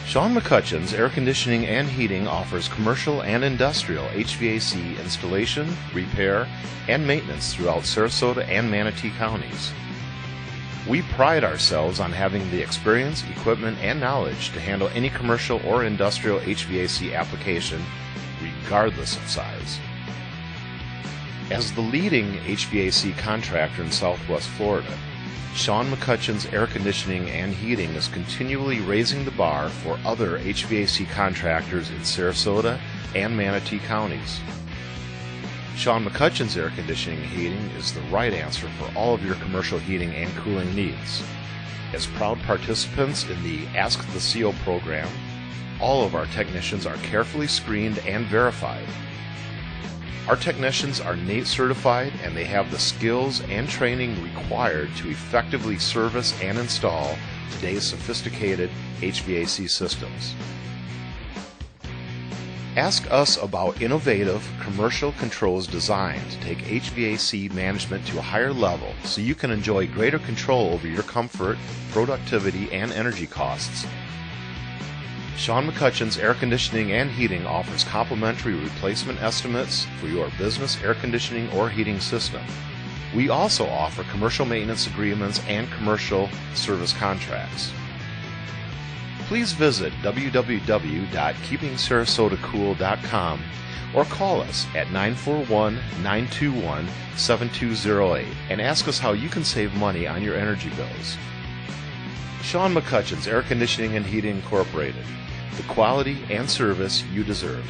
Sean McCutcheon's Air Conditioning and Heating offers commercial and industrial HVAC installation, repair, and maintenance throughout Sarasota and Manatee counties. We pride ourselves on having the experience, equipment, and knowledge to handle any commercial or industrial HVAC application, regardless of size. As the leading HVAC contractor in Southwest Florida, Sean McCutcheon's Air Conditioning and Heating is continually raising the bar for other HVAC contractors in Sarasota and Manatee counties. Sean McCutcheon's Air Conditioning and Heating is the right answer for all of your commercial heating and cooling needs. As proud participants in the Ask the CO program, all of our technicians are carefully screened and verified. Our technicians are NATE certified and they have the skills and training required to effectively service and install today's sophisticated HVAC systems. Ask us about innovative commercial controls designed to take HVAC management to a higher level so you can enjoy greater control over your comfort, productivity, and energy costs. Sean McCutcheon's Air Conditioning and Heating offers complimentary replacement estimates for your business air conditioning or heating system. We also offer commercial maintenance agreements and commercial service contracts. Please visit www.keepingsarasotacool.com or call us at 941-921-7208 and ask us how you can save money on your energy bills. Sean McCutcheon's Air Conditioning and Heating Incorporated. The quality and service you deserve.